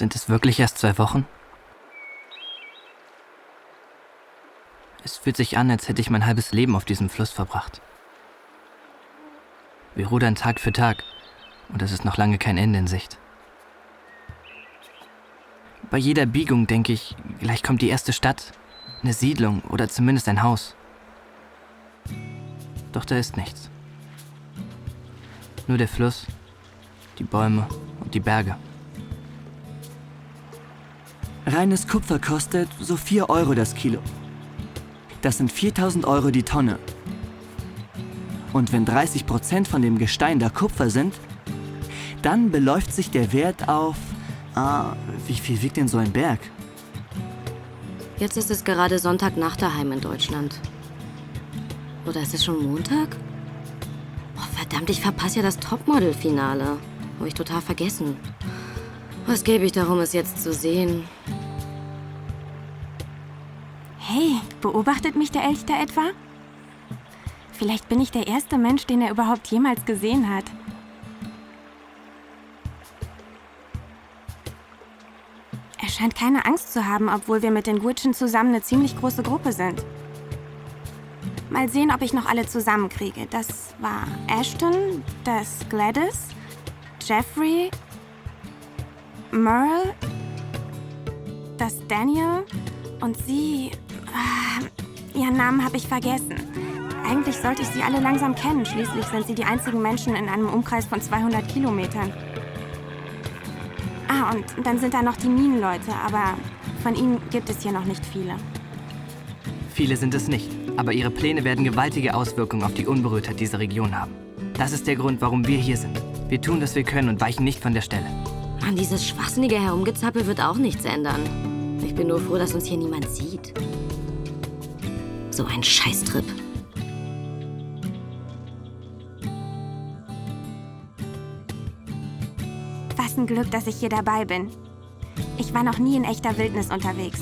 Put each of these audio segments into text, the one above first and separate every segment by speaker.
Speaker 1: Sind es wirklich erst 2 Wochen? Es fühlt sich an, als hätte ich mein halbes Leben auf diesem Fluss verbracht. Wir rudern Tag für Tag und es ist noch lange kein Ende in Sicht. Bei jeder Biegung denke ich, gleich kommt die erste Stadt, eine Siedlung oder zumindest ein Haus. Doch da ist nichts. Nur der Fluss, die Bäume und die Berge.
Speaker 2: Reines Kupfer kostet so 4 Euro das Kilo. Das sind 4.000 Euro die Tonne. Und wenn 30% von dem Gestein da Kupfer sind, dann beläuft sich der Wert auf... wie viel wiegt denn so ein Berg?
Speaker 3: Jetzt ist es gerade Sonntagnacht daheim in Deutschland. Oder ist es schon Montag? Oh, verdammt, ich verpasse ja das Topmodel-Finale. Habe ich total vergessen. Was gebe ich darum, es jetzt zu sehen?
Speaker 4: Hey, beobachtet mich der Elch da etwa? Vielleicht bin ich der erste Mensch, den er überhaupt jemals gesehen hat. Er scheint keine Angst zu haben, obwohl wir mit den Gwitchen zusammen eine ziemlich große Gruppe sind. Mal sehen, ob ich noch alle zusammenkriege. Das war Ashton, das Gladys, Jeffrey, Merle, das Daniel und sie... ihren Namen habe ich vergessen. Eigentlich sollte ich sie alle langsam kennen. Schließlich sind sie die einzigen Menschen in einem Umkreis von 200 Kilometern. Und dann sind da noch die Minenleute, aber von ihnen gibt es hier noch nicht viele.
Speaker 1: Viele sind es nicht, aber ihre Pläne werden gewaltige Auswirkungen auf die Unberührtheit dieser Region haben. Das ist der Grund, warum wir hier sind. Wir tun, was wir können und weichen nicht von der Stelle.
Speaker 3: Mann, dieses schwachsinnige Herumgezappel wird auch nichts ändern. Ich bin nur froh, dass uns hier niemand sieht. So ein Scheißtrip.
Speaker 4: Was ein Glück, dass ich hier dabei bin. Ich war noch nie in echter Wildnis unterwegs.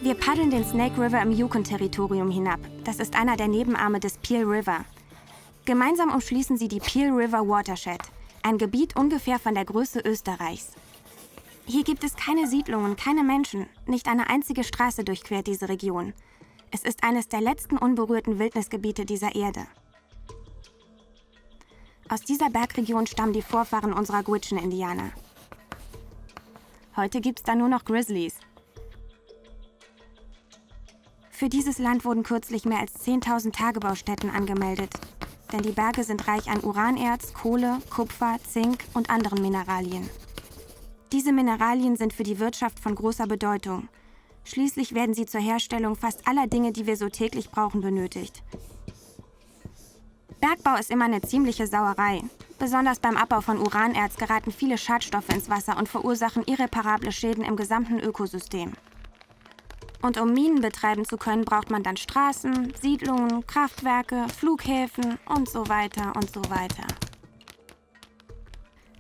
Speaker 4: Wir paddeln den Snake River im Yukon-Territorium hinab. Das ist einer der Nebenarme des Peel River. Gemeinsam umschließen sie die Peel River Watershed, ein Gebiet ungefähr von der Größe Österreichs. Hier gibt es keine Siedlungen, keine Menschen, nicht eine einzige Straße durchquert diese Region. Es ist eines der letzten unberührten Wildnisgebiete dieser Erde. Aus dieser Bergregion stammen die Vorfahren unserer Gwich'in-Indianer. Heute gibt's da nur noch Grizzlies. Für dieses Land wurden kürzlich mehr als 10.000 Tagebaustätten angemeldet. Denn die Berge sind reich an Uranerz, Kohle, Kupfer, Zink und anderen Mineralien. Diese Mineralien sind für die Wirtschaft von großer Bedeutung. Schließlich werden sie zur Herstellung fast aller Dinge, die wir so täglich brauchen, benötigt. Bergbau ist immer eine ziemliche Sauerei. Besonders beim Abbau von Uranerz geraten viele Schadstoffe ins Wasser und verursachen irreparable Schäden im gesamten Ökosystem. Und um Minen betreiben zu können, braucht man dann Straßen, Siedlungen, Kraftwerke, Flughäfen und so weiter und so weiter.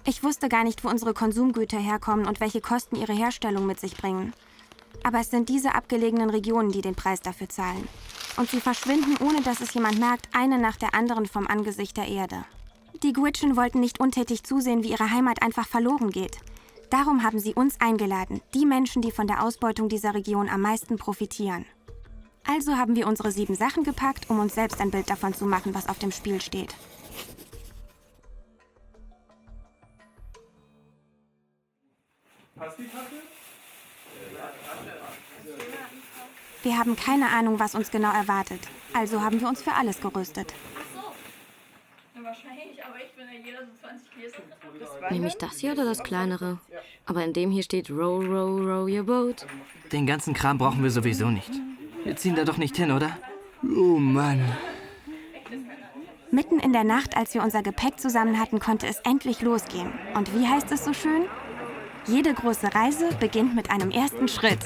Speaker 4: Ich wusste gar nicht, wo unsere Konsumgüter herkommen und welche Kosten ihre Herstellung mit sich bringen. Aber es sind diese abgelegenen Regionen, die den Preis dafür zahlen. Und sie verschwinden, ohne dass es jemand merkt, eine nach der anderen vom Angesicht der Erde. Die Gwitchen wollten nicht untätig zusehen, wie ihre Heimat einfach verloren geht. Darum haben sie uns eingeladen, die Menschen, die von der Ausbeutung dieser Region am meisten profitieren. Also haben wir unsere 7 Sachen gepackt, um uns selbst ein Bild davon zu machen, was auf dem Spiel steht. Wir haben keine Ahnung, was uns genau erwartet. Also haben wir uns für alles gerüstet.
Speaker 5: Wahrscheinlich, aber ich bin ja jeder so 20 Gläser.
Speaker 3: Nehme ich das hier oder das kleinere? Aber in dem hier steht Row, row, row your boat.
Speaker 1: Den ganzen Kram brauchen wir sowieso nicht. Wir ziehen da doch nicht hin, oder? Oh Mann.
Speaker 4: Mitten in der Nacht, als wir unser Gepäck zusammen hatten, konnte es endlich losgehen. Und wie heißt es so schön? Jede große Reise beginnt mit einem ersten Schritt.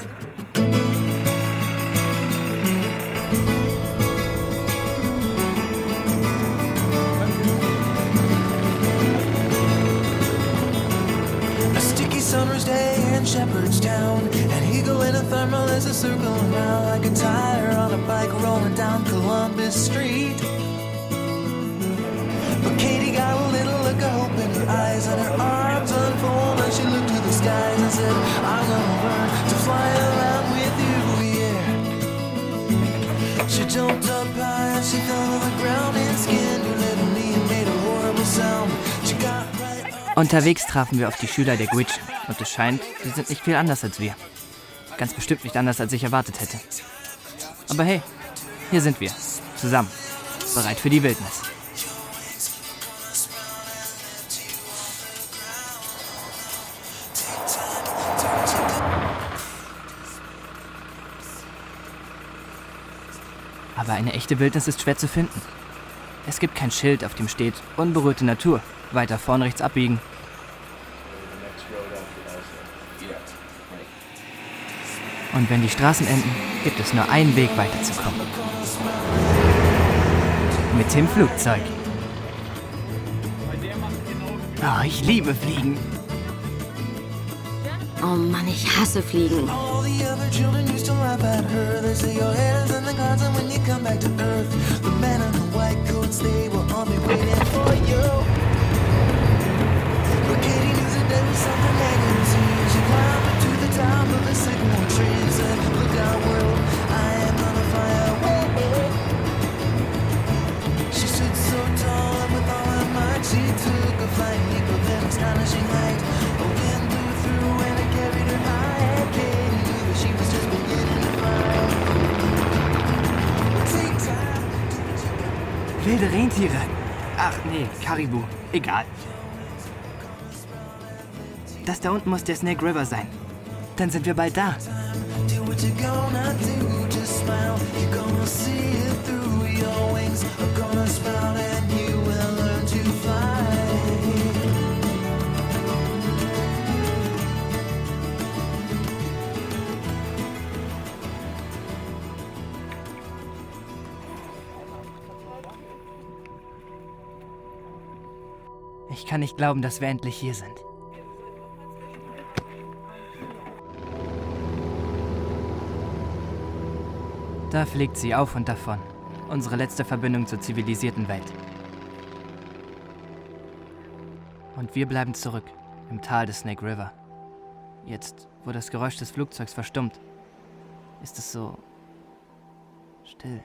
Speaker 6: summer's day in Shepherdstown. An eagle in a thermal is a circling around like a tire on a bike rolling down Columbus Street. But Katie got a little look of hope in her eyes, and her arms unfolded as she looked to the skies and said, I'm gonna learn to fly around with you, yeah. She jumped up high and she fell on the ground and skinned her little knee and made a horrible sound. She got right up.
Speaker 1: Unterwegs trafen wir auf die Schüler der Gwich'in und es scheint, sie sind nicht viel anders als wir. Ganz bestimmt nicht anders, als ich erwartet hätte. Aber hey, hier sind wir, zusammen, bereit für die Wildnis. Aber eine echte Wildnis ist schwer zu finden. Es gibt kein Schild, auf dem steht unberührte Natur, weiter vorn rechts abbiegen. Und wenn die Straßen enden, gibt es nur einen Weg weiterzukommen. Mit dem Flugzeug. Oh, ich liebe Fliegen.
Speaker 3: Oh Mann, ich hasse Fliegen.
Speaker 6: All the other children used to laugh at her. They say your head is in the clouds and when you come back to earth, the men in the white coats, they will all be waiting for you. But Katie knew that there was something hanging to see. She climbed up to the top of a sycamore tree and said, look out world, I am gonna fly away. She stood so tall and with all her might she took a flying leap of an astonishing height. A wind blew through and it carried her high, and Katie knew that she was just beginning to fly. Take time to do what you got.
Speaker 1: Wilde Rentiere. Ach nee, Karibu. Egal. Das da unten muss der Snake River sein. Dann sind wir bald da.
Speaker 6: Do what you're gonna do, just smile. You're gonna see it through. Your wings are gonna sprout and you will learn to fly.
Speaker 1: Ich kann nicht glauben, dass wir endlich hier sind. Da fliegt sie auf und davon. Unsere letzte Verbindung zur zivilisierten Welt. Und wir bleiben zurück, im Tal des Snake River. Jetzt, wo das Geräusch des Flugzeugs verstummt, ist es so still.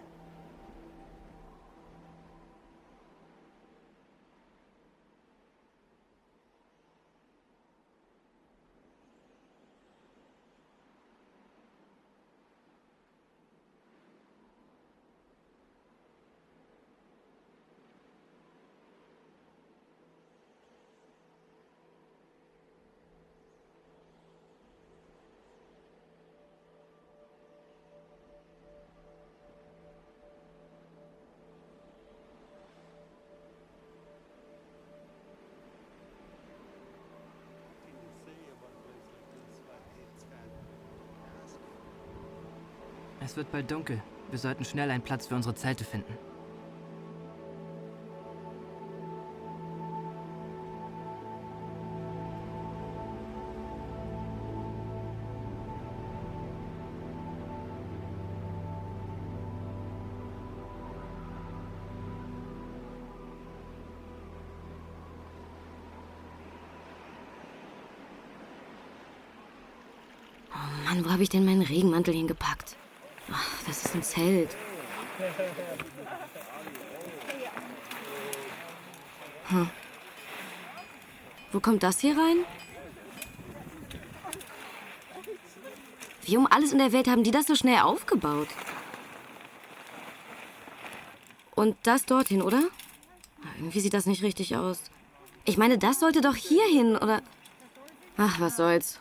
Speaker 1: Es wird bald dunkel. Wir sollten schnell einen Platz für unsere Zelte finden.
Speaker 3: Oh Mann, wo habe ich denn meinen Regenmantel hingepackt? Ach, das ist ein Zelt. Wo kommt das hier rein? Wie um alles in der Welt haben die das so schnell aufgebaut? Und das dorthin, oder? Irgendwie sieht das nicht richtig aus. Ich meine, das sollte doch hier hin, oder? Ach, was soll's.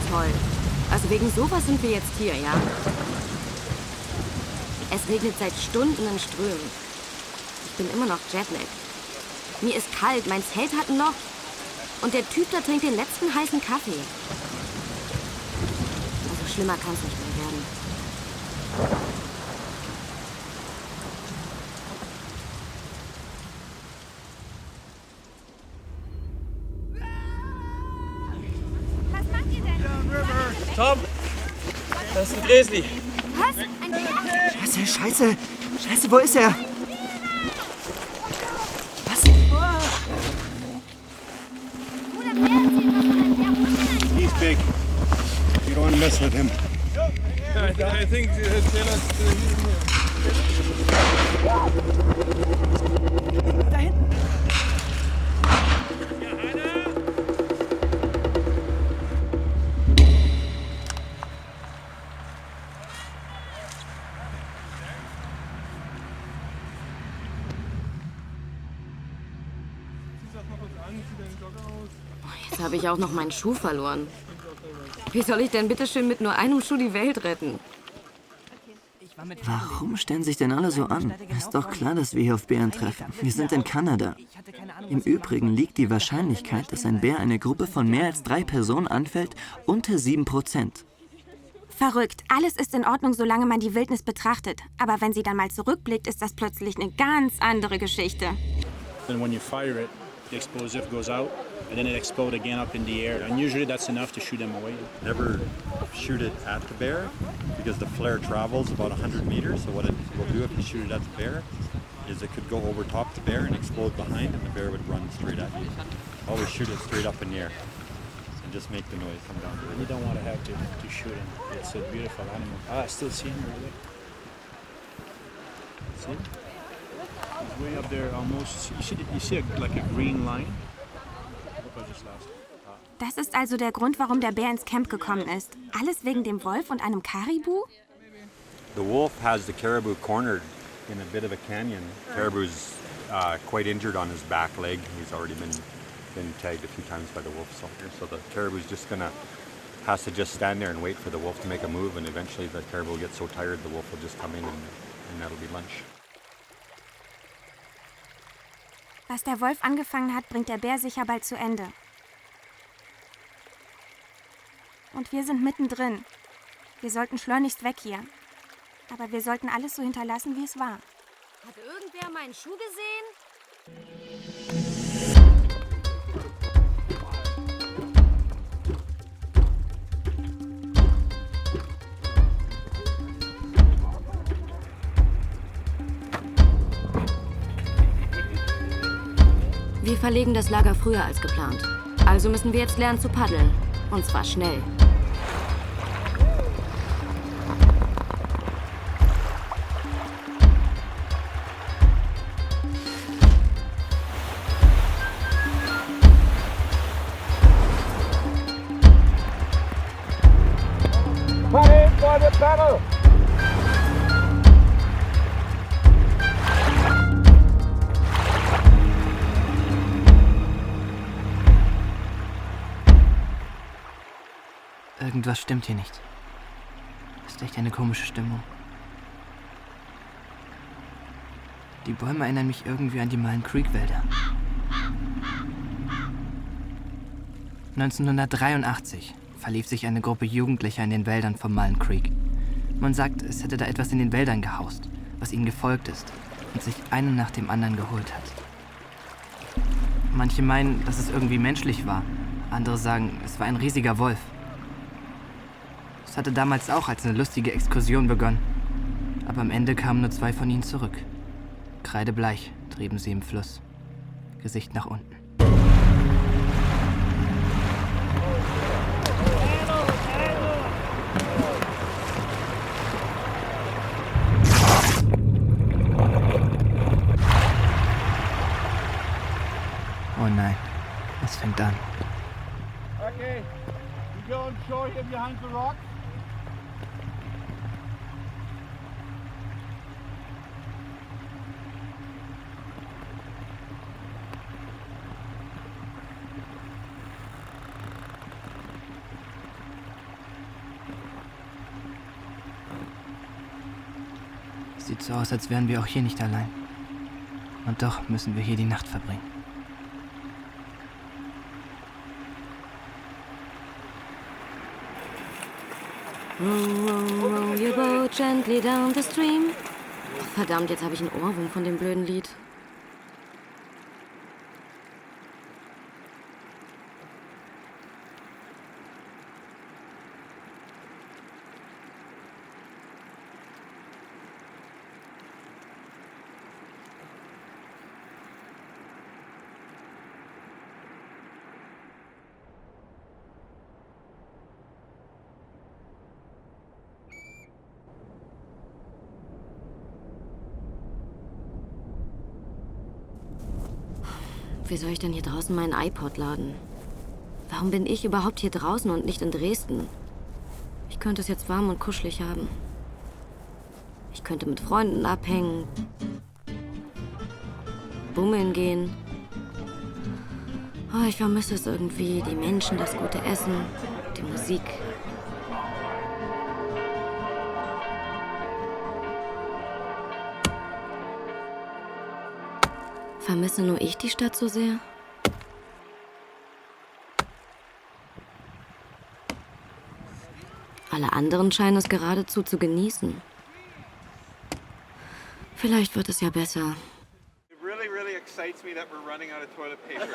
Speaker 3: Toll. Also wegen sowas sind wir jetzt hier, ja? Es regnet seit Stunden in Strömen. Ich bin immer noch Jetlag. Mir ist kalt, mein Zelt hat ein Loch. Und der Typ da trinkt den letzten heißen Kaffee. Also schlimmer kann es nicht mehr werden.
Speaker 4: Was macht ihr denn?
Speaker 7: Tom, das ist ein Grizzly.
Speaker 4: Was? Ein Bär?
Speaker 2: Scheiße, wo ist er? Was?
Speaker 4: Bruder, Bär, erzähl was von einem Bär. Wo ist denn ein Bär?
Speaker 8: He's big. You don't want to mess with him.
Speaker 7: I think tell us
Speaker 2: Da hinten.
Speaker 3: Jetzt habe ich auch noch meinen Schuh verloren. Wie soll ich denn bitte schön mit nur einem Schuh die Welt retten?
Speaker 2: Warum stellen sich denn alle so an? Ist doch klar, dass wir hier auf Bären treffen. Wir sind in Kanada. Im Übrigen liegt die Wahrscheinlichkeit, dass ein Bär eine Gruppe von mehr als 3 Personen anfällt, unter 7%.
Speaker 4: Verrückt. Alles ist in Ordnung, solange man die Wildnis betrachtet. Aber wenn sie dann mal zurückblickt, ist das plötzlich eine ganz andere Geschichte.
Speaker 9: Then when you fire it, the explosive goes out, and then it explodes again up in the air. And usually that's enough to shoot them away.
Speaker 8: Never shoot it at the bear because the flare travels about 100 meters. So what it will do if you shoot it at the bear is it could go over top the bear and explode behind, and the bear would run straight at you. Always shoot it straight up in the air and just make the noise come down to
Speaker 9: You
Speaker 8: it.
Speaker 9: don't want to have to shoot him. It's a beautiful animal. Ah, I still see him right there. See? He's way up there almost. You see like a green line? Look, I just lost it.
Speaker 4: Das ist also der Grund, warum der Bär ins Camp gekommen ist. Alles wegen dem Wolf und einem Karibu?
Speaker 8: The wolf has the caribou cornered in a bit of a canyon. Caribou's quite injured on his back leg. He's already been tagged a few times by the wolf soldier. So the caribou's has to just stand there and wait for the wolf to make a move, and eventually the caribou will get so tired the wolf will just come in and that'll be lunch.
Speaker 4: Was der Wolf angefangen hat, bringt der Bär sicher bald zu Ende. Und wir sind mittendrin. Wir sollten schleunigst weg hier. Aber wir sollten alles so hinterlassen, wie es war.
Speaker 3: Hat irgendwer meinen Schuh gesehen? Wir verlegen das Lager früher als geplant. Also müssen wir jetzt lernen zu paddeln. Und zwar schnell.
Speaker 1: Irgendwas stimmt hier nicht. Ist echt eine komische Stimmung. Die Bäume erinnern mich irgendwie an die Mullen Creek-Wälder. 1983 verlief sich eine Gruppe Jugendlicher in den Wäldern vom Mullen Creek. Man sagt, es hätte da etwas in den Wäldern gehaust, was ihnen gefolgt ist und sich einen nach dem anderen geholt hat. Manche meinen, dass es irgendwie menschlich war. Andere sagen, es war ein riesiger Wolf. Es hatte damals auch als eine lustige Exkursion begonnen. Aber am Ende kamen nur 2 von ihnen zurück. Kreidebleich trieben sie im Fluss. Gesicht nach unten. Oh nein, es fängt an.
Speaker 7: Okay, you go and show him behind the rock.
Speaker 1: Sieht so aus, als wären wir auch hier nicht allein. Und doch müssen wir hier die Nacht verbringen.
Speaker 3: Row, row, row your boat gently down the stream. Oh, verdammt, jetzt habe ich einen Ohrwurm von dem blöden Lied. Wie soll ich denn hier draußen meinen iPod laden? Warum bin ich überhaupt hier draußen und nicht in Dresden? Ich könnte es jetzt warm und kuschelig haben. Ich könnte mit Freunden abhängen, bummeln gehen. Oh, ich vermisse es irgendwie. Die Menschen, das gute Essen, die Musik. Vermisse nur ich die Stadt so sehr? Alle anderen scheinen es geradezu zu genießen. Vielleicht wird es ja besser.
Speaker 7: It really excites me that we're running out of toilet paper.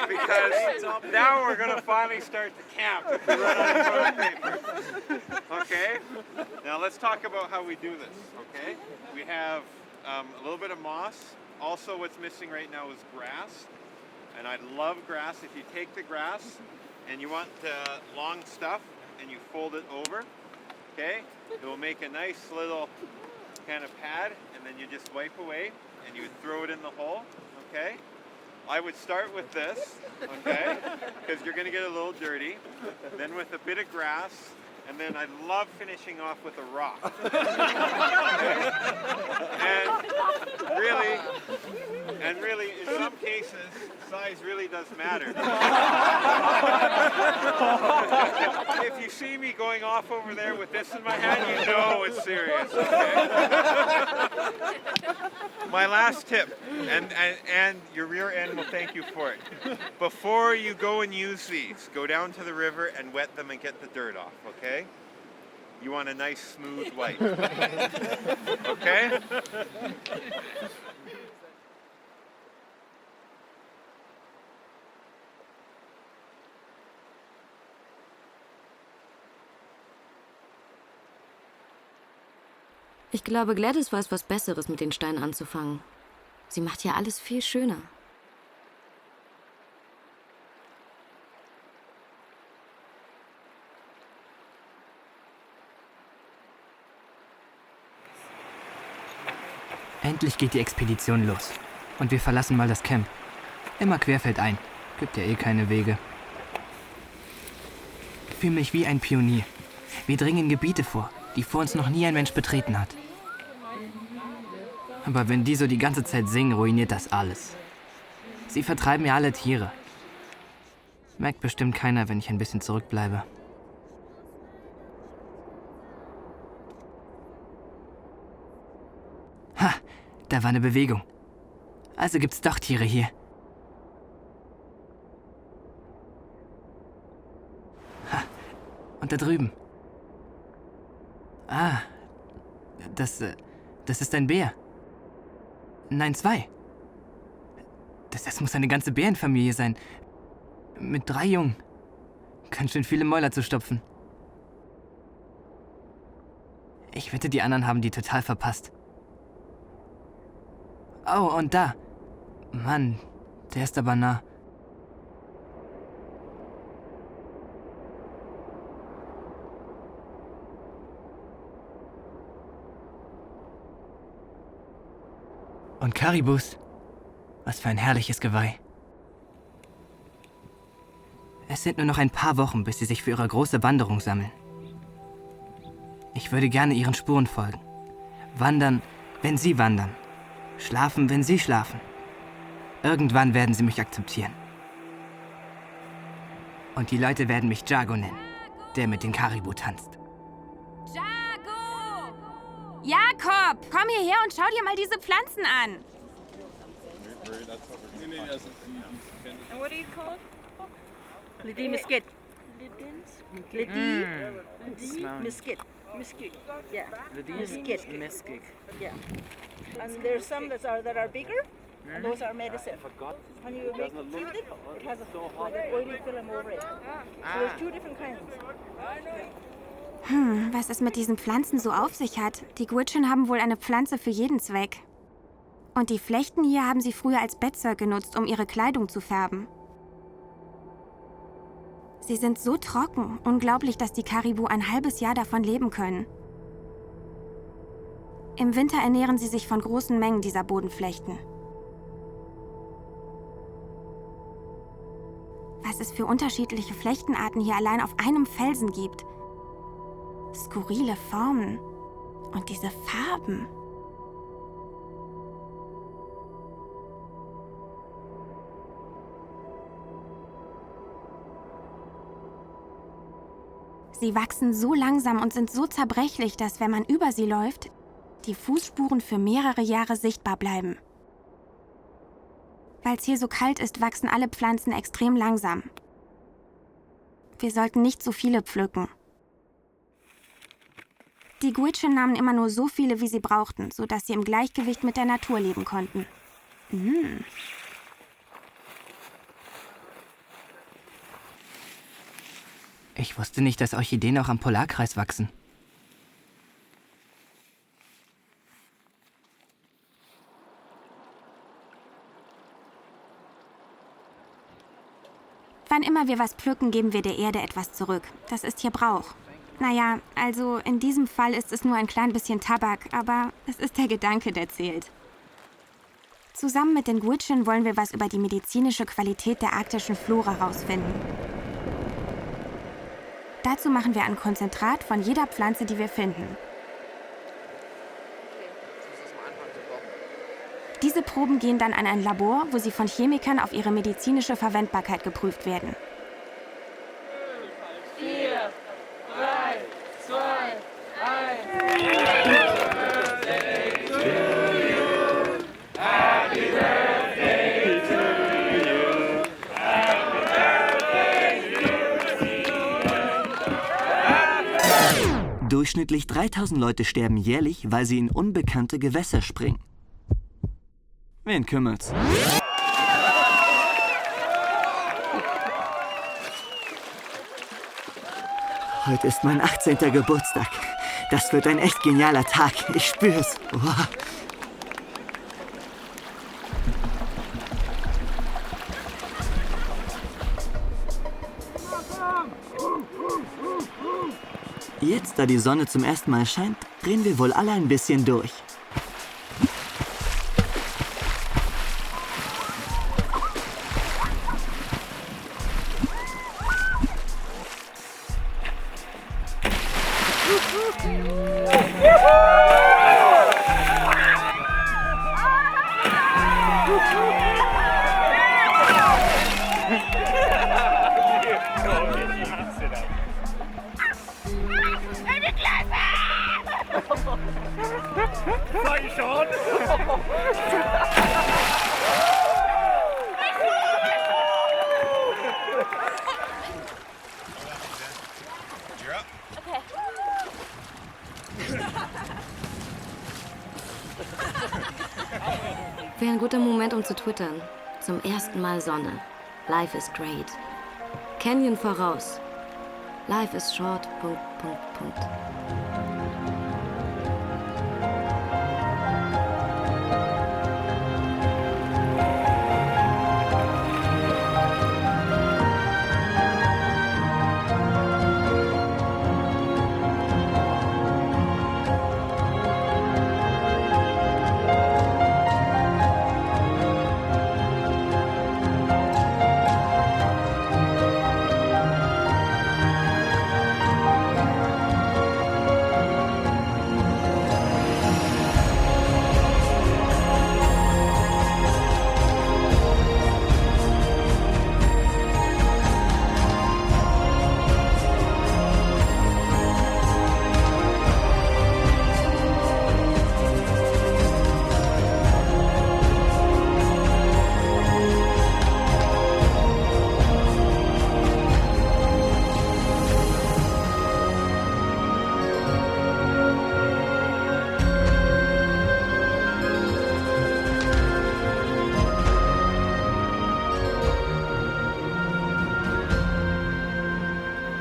Speaker 7: Because now we're going to finally start the camp if we run out of toilet paper. Okay? Now let's talk about how we do this, okay? We have a little bit of moss. Also, what's missing right now is grass. And I love grass. If you take the grass and you want long stuff and you fold it over, okay? It will make a nice little kind of pad, and then you just wipe away and you throw it in the hole, okay? I would start with this, okay? Because you're gonna get a little dirty. Then with a bit of grass, and then I love finishing off with a rock. And really, in some cases, size really does matter. If you see me going off over there with this in my hand, you know it's serious, okay? My last tip, and your rear end will thank you for it. Before you go and use these, go down to the river and wet them and get the dirt off, okay? You want a nice smooth white. Okay?
Speaker 3: Ich glaube, Gladys weiß was Besseres mit den Steinen anzufangen. Sie macht ja alles viel schöner.
Speaker 1: Endlich geht die Expedition los. Und wir verlassen mal das Camp. Immer querfeldein. Gibt ja eh keine Wege. Ich fühle mich wie ein Pionier. Wir dringen Gebiete vor, die vor uns noch nie ein Mensch betreten hat. Aber wenn die so die ganze Zeit singen, ruiniert das alles. Sie vertreiben ja alle Tiere. Merkt bestimmt keiner, wenn ich ein bisschen zurückbleibe. Ha, da war eine Bewegung. Also gibt's doch Tiere hier. Ha, und da drüben. Ah, das ist ein Bär. Nein, 2. Das muss eine ganze Bärenfamilie sein. Mit 3 Jungen. Ganz schön viele Mäuler zu stopfen. Ich wette, die anderen haben die total verpasst. Oh, und da. Mann, der ist aber nah. Und Karibus. Was für ein herrliches Geweih. Es sind nur noch ein paar Wochen, bis sie sich für ihre große Wanderung sammeln. Ich würde gerne ihren Spuren folgen. Wandern, wenn sie wandern. Schlafen, wenn sie schlafen. Irgendwann werden sie mich akzeptieren. Und die Leute werden mich Jago nennen, der mit den Karibu tanzt.
Speaker 4: Jago! Jakob, komm hierher und schau dir mal diese Pflanzen an.
Speaker 5: And what are you called? Lady Mesquite. Lady Mesquite. Mesquite. Yeah. Mesquite. Yeah. And there's some that are bigger, and those are medicine. When you make tea with it, it has like an oily film over it. So there's two different kinds.
Speaker 4: Was es mit diesen Pflanzen so auf sich hat. Die Gwich'in haben wohl eine Pflanze für jeden Zweck. Und die Flechten hier haben sie früher als Bettzeug genutzt, um ihre Kleidung zu färben. Sie sind so trocken. Unglaublich, dass die Karibu ein halbes Jahr davon leben können. Im Winter ernähren sie sich von großen Mengen dieser Bodenflechten. Was es für unterschiedliche Flechtenarten hier allein auf einem Felsen gibt. Skurrile Formen. Und diese Farben. Sie wachsen so langsam und sind so zerbrechlich, dass, wenn man über sie läuft, die Fußspuren für mehrere Jahre sichtbar bleiben. Weil es hier so kalt ist, wachsen alle Pflanzen extrem langsam. Wir sollten nicht so viele pflücken. Die Gwich'in nahmen immer nur so viele, wie sie brauchten, sodass sie im Gleichgewicht mit der Natur leben konnten.
Speaker 1: Ich wusste nicht, dass Orchideen auch am Polarkreis wachsen.
Speaker 4: Wann immer wir was pflücken, geben wir der Erde etwas zurück. Das ist hier Brauch. Naja, also in diesem Fall ist es nur ein klein bisschen Tabak, aber es ist der Gedanke, der zählt. Zusammen mit den Gwich'in wollen wir was über die medizinische Qualität der arktischen Flora herausfinden. Dazu machen wir ein Konzentrat von jeder Pflanze, die wir finden. Diese Proben gehen dann an ein Labor, wo sie von Chemikern auf ihre medizinische Verwendbarkeit geprüft werden.
Speaker 5: 4, 3, 2, 1.
Speaker 2: Durchschnittlich 3000 Leute sterben jährlich, weil sie in unbekannte Gewässer springen. Wen kümmert's? Heute ist mein 18. Geburtstag. Das wird ein echt genialer Tag. Ich spür's. Wow. Jetzt, da die Sonne zum ersten Mal scheint, drehen wir wohl alle ein bisschen durch.
Speaker 3: Wäre ein guter Moment, um zu twittern. Zum ersten Mal Sonne. Life is great. Canyon voraus. Life is short. ...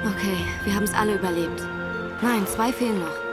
Speaker 3: Okay, wir haben es alle überlebt. Nein, 2 fehlen noch.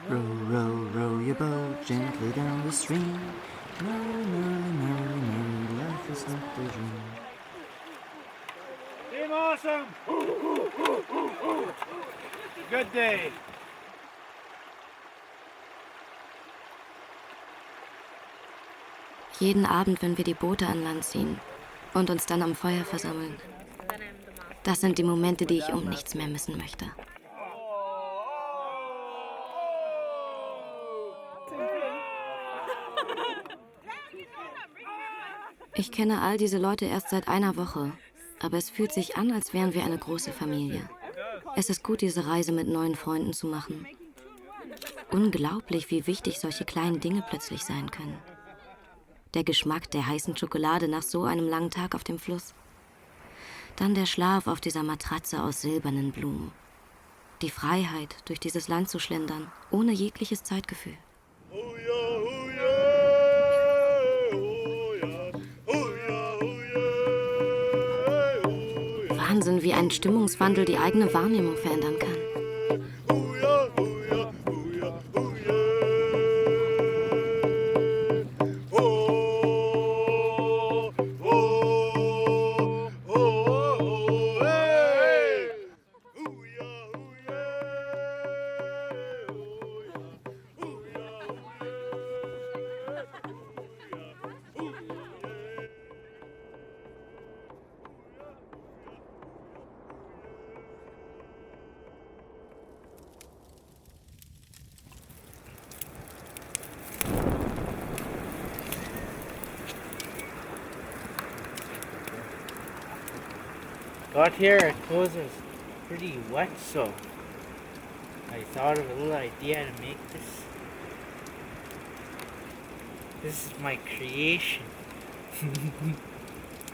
Speaker 2: Row, row, row your boat gently down the stream. Merrily, merrily, merrily, merrily, life is not a dream.
Speaker 9: Team Awesome! Good day.
Speaker 3: Jeden Abend, wenn wir die Boote an Land ziehen und uns dann am Feuer versammeln. Das sind die Momente, die ich um nichts mehr missen möchte. Ich kenne all diese Leute erst seit einer Woche, aber es fühlt sich an, als wären wir eine große Familie. Es ist gut, diese Reise mit neuen Freunden zu machen. Unglaublich, wie wichtig solche kleinen Dinge plötzlich sein können. Der Geschmack der heißen Schokolade nach so einem langen Tag auf dem Fluss. Dann der Schlaf auf dieser Matratze aus silbernen Blumen. Die Freiheit, durch dieses Land zu schlendern, ohne jegliches Zeitgefühl. Wahnsinn, wie ein Stimmungswandel die eigene Wahrnehmung verändern kann.
Speaker 10: Got here, our clothes was pretty wet, so I thought of a little idea to make this. This is my creation.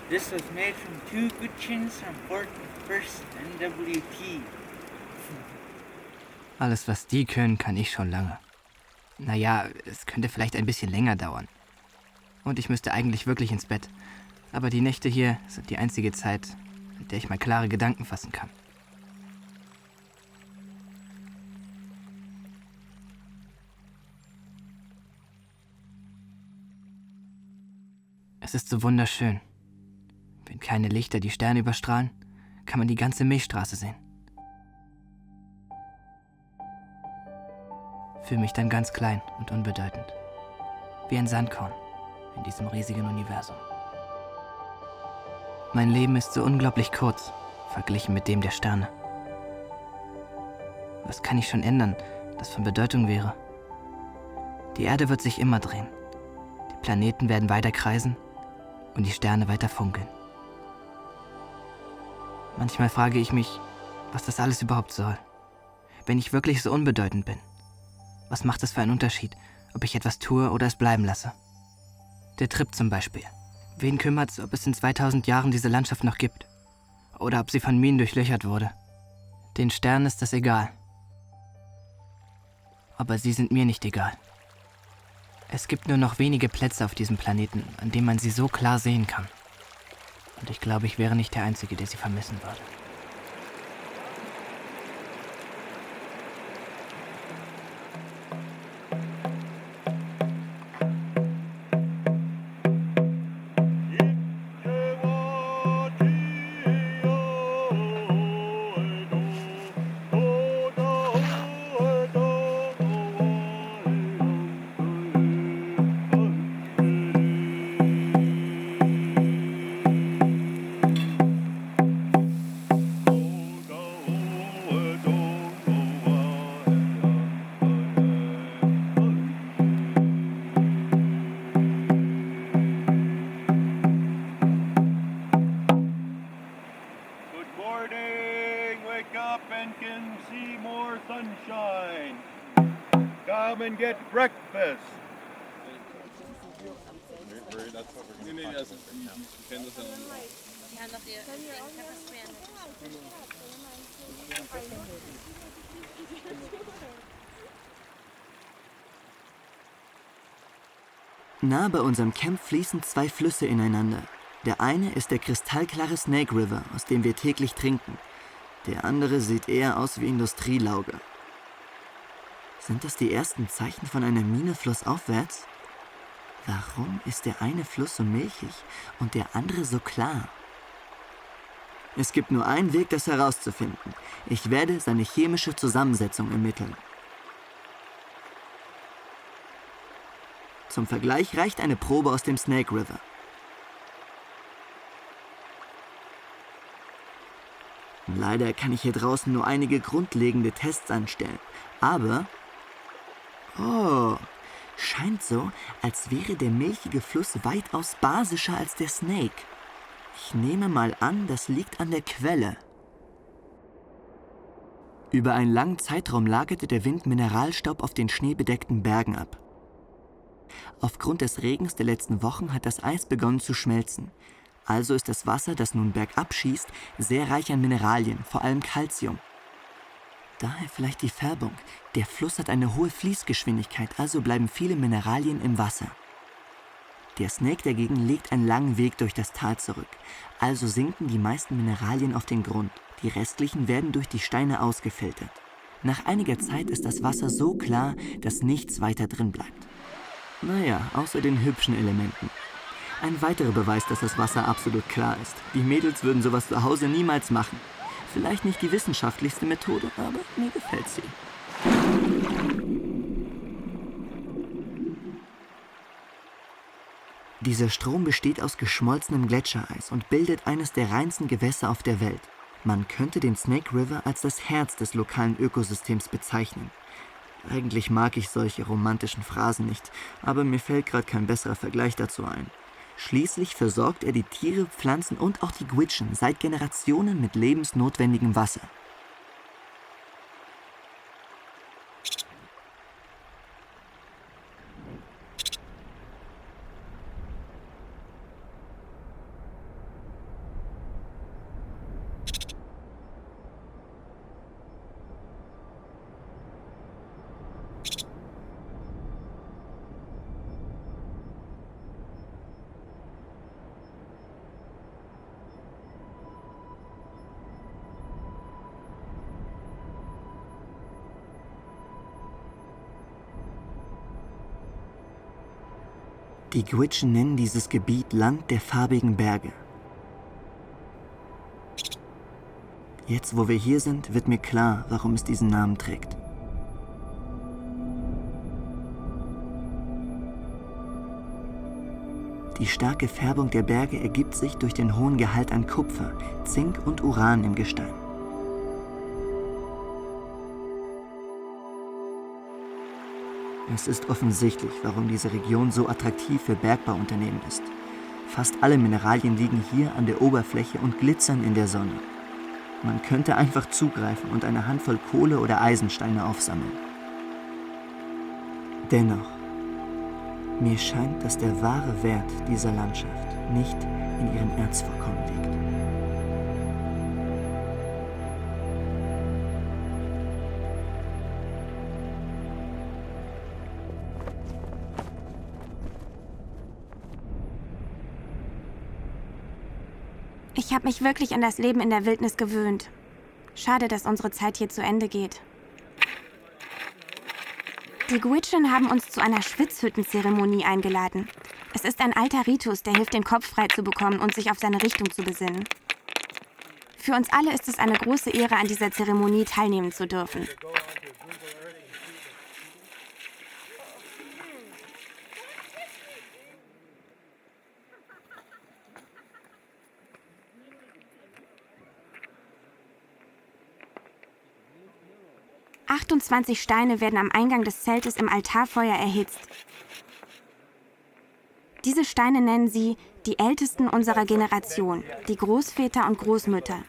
Speaker 10: This was made from 2 good chins from 41st NWT.
Speaker 1: Alles, was die können, kann ich schon lange. Naja, es könnte vielleicht ein bisschen länger dauern. Und ich müsste eigentlich wirklich ins Bett. Aber die Nächte hier sind die einzige Zeit, in der ich mal klare Gedanken fassen kann. Es ist so wunderschön. Wenn keine Lichter die Sterne überstrahlen, kann man die ganze Milchstraße sehen. Fühle mich dann ganz klein und unbedeutend. Wie ein Sandkorn in diesem riesigen Universum. Mein Leben ist so unglaublich kurz, verglichen mit dem der Sterne. Was kann ich schon ändern, das von Bedeutung wäre? Die Erde wird sich immer drehen. Die Planeten werden weiter kreisen und die Sterne weiter funkeln. Manchmal frage ich mich, was das alles überhaupt soll. Wenn ich wirklich so unbedeutend bin, was macht es für einen Unterschied, ob ich etwas tue oder es bleiben lasse? Der Trip zum Beispiel. Wen kümmert's, ob es in 2000 Jahren diese Landschaft noch gibt? Oder ob sie von Minen durchlöchert wurde? Den Sternen ist das egal. Aber sie sind mir nicht egal. Es gibt nur noch wenige Plätze auf diesem Planeten, an denen man sie so klar sehen kann. Und ich glaube, ich wäre nicht der Einzige, der sie vermissen würde.
Speaker 7: Morning, wake up and can see more sunshine. Come and get breakfast.
Speaker 2: Nah bei unserem Camp fließen 2 Flüsse ineinander. Der eine ist der kristallklare Snake River, aus dem wir täglich trinken. Der andere sieht eher aus wie Industrielauge. Sind das die ersten Zeichen von einer Mine flussaufwärts? Warum ist der eine Fluss so milchig und der andere so klar? Es gibt nur einen Weg, das herauszufinden. Ich werde seine chemische Zusammensetzung ermitteln. Zum Vergleich reicht eine Probe aus dem Snake River. Leider kann ich hier draußen nur einige grundlegende Tests anstellen. Aber... Oh, scheint so, als wäre der milchige Fluss weitaus basischer als der Snake. Ich nehme mal an, das liegt an der Quelle. Über einen langen Zeitraum lagerte der Wind Mineralstaub auf den schneebedeckten Bergen ab. Aufgrund des Regens der letzten Wochen hat das Eis begonnen zu schmelzen. Also ist das Wasser, das nun bergab schießt, sehr reich an Mineralien, vor allem Calcium. Daher vielleicht die Färbung. Der Fluss hat eine hohe Fließgeschwindigkeit, also bleiben viele Mineralien im Wasser. Der Snake dagegen legt einen langen Weg durch das Tal zurück. Also sinken die meisten Mineralien auf den Grund. Die restlichen werden durch die Steine ausgefiltert. Nach einiger Zeit ist das Wasser so klar, dass nichts weiter drin bleibt. Naja, außer den hübschen Elementen. Ein weiterer Beweis, dass das Wasser absolut klar ist. Die Mädels würden sowas zu Hause niemals machen. Vielleicht nicht die wissenschaftlichste Methode, aber mir gefällt sie. Dieser Strom besteht aus geschmolzenem Gletschereis und bildet eines der reinsten Gewässer auf der Welt. Man könnte den Snake River als das Herz des lokalen Ökosystems bezeichnen. Eigentlich mag ich solche romantischen Phrasen nicht, aber mir fällt gerade kein besserer Vergleich dazu ein. Schließlich versorgt er die Tiere, Pflanzen und auch die Gwich'in seit Generationen mit lebensnotwendigem Wasser. Die Gwich'in nennen dieses Gebiet Land der farbigen Berge. Jetzt, wo wir hier sind, wird mir klar, warum es diesen Namen trägt. Die starke Färbung der Berge ergibt sich durch den hohen Gehalt an Kupfer, Zink und Uran im Gestein. Es ist offensichtlich, warum diese Region so attraktiv für Bergbauunternehmen ist. Fast alle Mineralien liegen hier an der Oberfläche und glitzern in der Sonne. Man könnte einfach zugreifen und eine Handvoll Kohle oder Eisensteine aufsammeln. Dennoch, mir scheint, dass der wahre Wert dieser Landschaft nicht in ihren Erzvorkommen liegt.
Speaker 4: Ich habe mich wirklich an das Leben in der Wildnis gewöhnt. Schade, dass unsere Zeit hier zu Ende geht. Die Gwich'in haben uns zu einer Schwitzhüttenzeremonie eingeladen. Es ist ein alter Ritus, der hilft, den Kopf frei zu bekommen und sich auf seine Richtung zu besinnen. Für uns alle ist es eine große Ehre, an dieser Zeremonie teilnehmen zu dürfen. 28 Steine werden am Eingang des Zeltes im Altarfeuer erhitzt. Diese Steine nennen sie die Ältesten unserer Generation, die Großväter und Großmütter.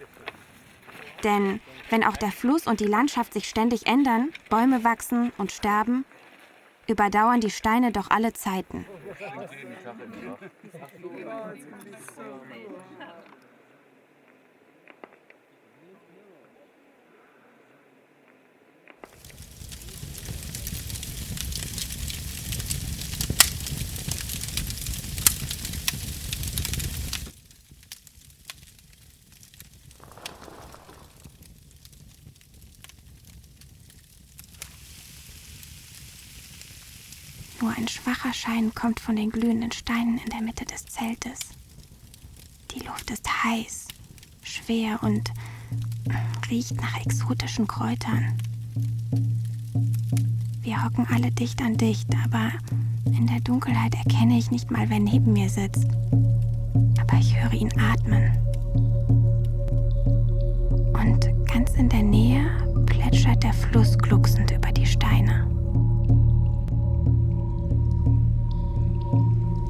Speaker 4: Denn wenn auch der Fluss und die Landschaft sich ständig ändern, Bäume wachsen und sterben, überdauern die Steine doch alle Zeiten. Nur ein schwacher Schein kommt von den glühenden Steinen in der Mitte des Zeltes. Die Luft ist heiß, schwer und riecht nach exotischen Kräutern. Wir hocken alle dicht an dicht, aber in der Dunkelheit erkenne ich nicht mal, wer neben mir sitzt. Aber ich höre ihn atmen. Und ganz in der Nähe plätschert der Fluss glucksend über die Steine.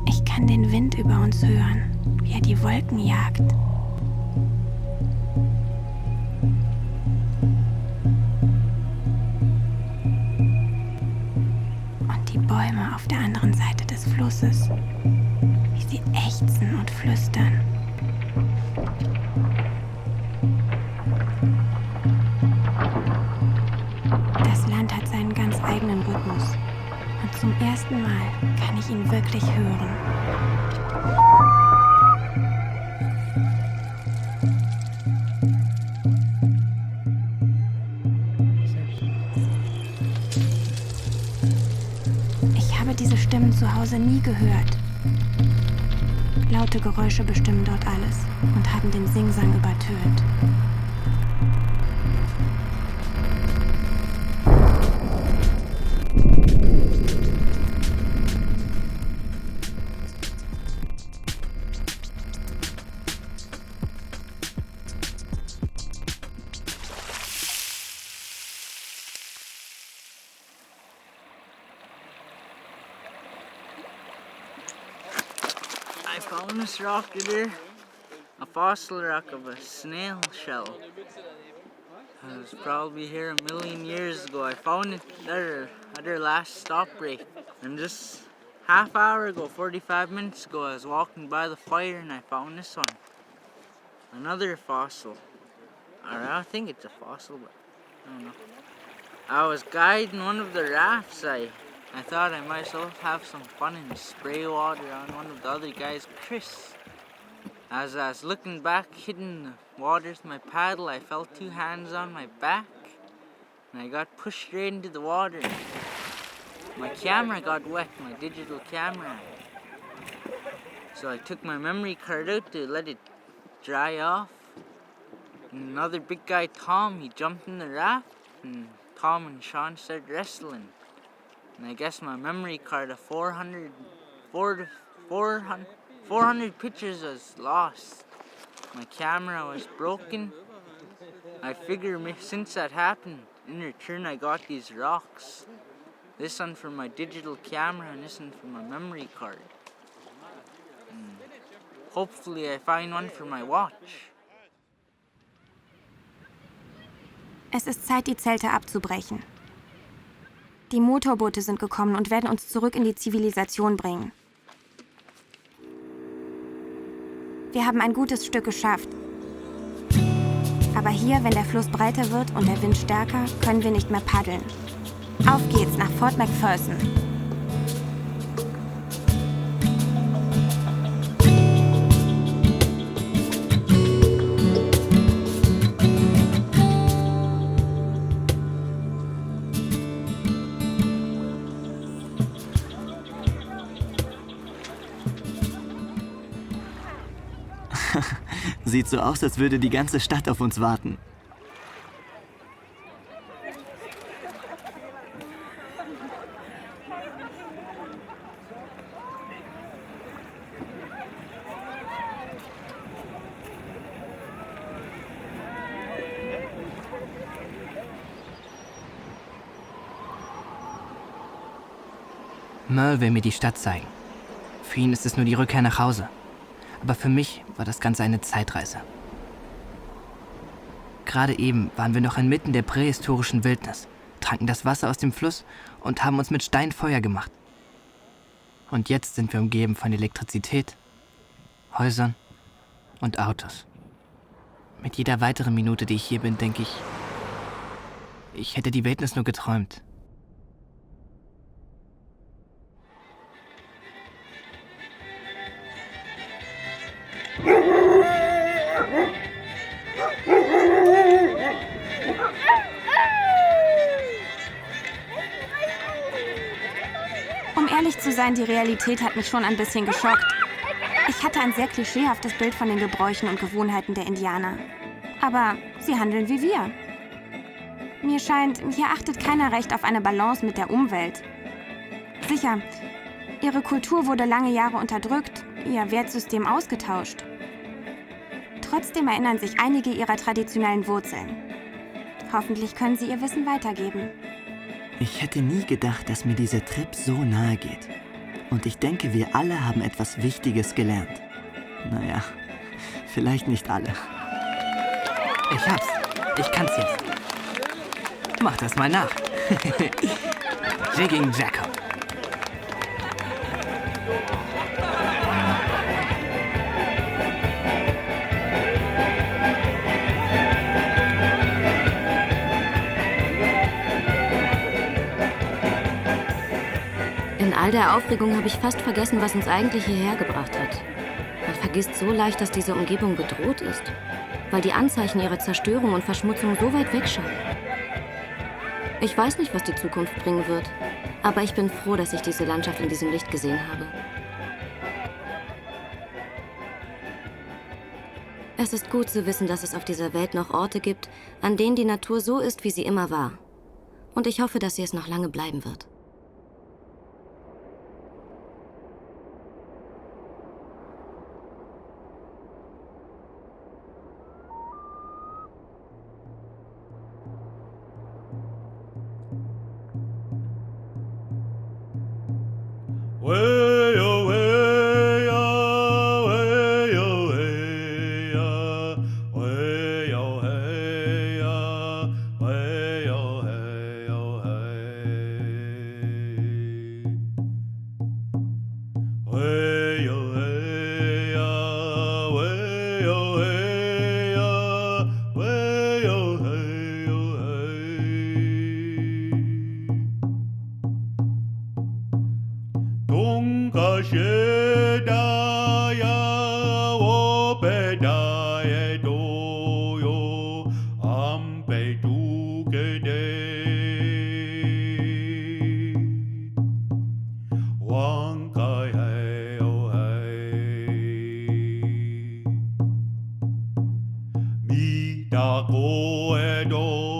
Speaker 4: Ich kann den Wind über uns hören, wie er die Wolken jagt. Und die Bäume auf der anderen Seite des Flusses, wie sie ächzen und flüstern. Das Land hat seinen ganz eigenen Rhythmus. Und zum ersten Mal kann ich ihn wirklich hören. Ich habe diese Stimmen zu Hause nie gehört. Laute Geräusche bestimmen dort alles und haben den Singsang übertönt.
Speaker 10: I found this rock here, a fossil rock of a snail shell. It was probably here a million years ago. I found it at our last stop break. And just half hour ago, 45 minutes ago, I was walking by the fire and I found this one. Another fossil. Or I think it's a fossil, but I don't know. I was guiding one of the rafts. I thought I might as well have some fun and spray water on one of the other guys, Chris. As I was looking back, hitting the water with my paddle, I felt two hands on my back, and I got pushed straight into the water. My camera got wet, my digital camera. So I took my memory card out to let it dry off. And another big guy, Tom, he jumped in the raft, and Tom and Sean started wrestling. And I guess my memory card of 400 pictures was lost. My camera was broken. I figure since that happened, in return I got these rocks. This one for my digital camera and this one for my memory card. And hopefully I find one for my watch.
Speaker 4: Es ist Zeit, die Zelte abzubrechen. Die Motorboote sind gekommen und werden uns zurück in die Zivilisation bringen. Wir haben ein gutes Stück geschafft. Aber hier, wenn der Fluss breiter wird und der Wind stärker, können wir nicht mehr paddeln. Auf geht's nach Fort McPherson.
Speaker 2: Sieht so aus, als würde die ganze Stadt auf uns warten.
Speaker 1: Merle will mir die Stadt zeigen. Für ihn ist es nur die Rückkehr nach Hause. Aber für mich war das Ganze eine Zeitreise. Gerade eben waren wir noch inmitten der prähistorischen Wildnis, tranken das Wasser aus dem Fluss und haben uns mit Stein Feuer gemacht. Und jetzt sind wir umgeben von Elektrizität, Häusern und Autos. Mit jeder weiteren Minute, die ich hier bin, denke ich hätte die Wildnis nur geträumt.
Speaker 4: Um ehrlich zu sein, die Realität hat mich schon ein bisschen geschockt. Ich hatte ein sehr klischeehaftes Bild von den Gebräuchen und Gewohnheiten der Indianer. Aber sie handeln wie wir. Mir scheint, hier achtet keiner recht auf eine Balance mit der Umwelt. Sicher, ihre Kultur wurde lange Jahre unterdrückt, ihr Wertsystem ausgetauscht. Trotzdem erinnern sich einige ihrer traditionellen Wurzeln. Hoffentlich können sie ihr Wissen weitergeben.
Speaker 2: Ich hätte nie gedacht, dass mir dieser Trip so nahe geht. Und ich denke, wir alle haben etwas Wichtiges gelernt. Naja, vielleicht nicht alle.
Speaker 1: Ich hab's. Ich kann's jetzt. Mach das mal nach. Jigging Jacob.
Speaker 3: In all der Aufregung habe ich fast vergessen, was uns eigentlich hierher gebracht hat. Man vergisst so leicht, dass diese Umgebung bedroht ist, weil die Anzeichen ihrer Zerstörung und Verschmutzung so weit wegschauen. Ich weiß nicht, was die Zukunft bringen wird, aber ich bin froh, dass ich diese Landschaft in diesem Licht gesehen habe. Es ist gut zu wissen, dass es auf dieser Welt noch Orte gibt, an denen die Natur so ist, wie sie immer war. Und ich hoffe, dass sie es noch lange bleiben wird.
Speaker 11: Da go edo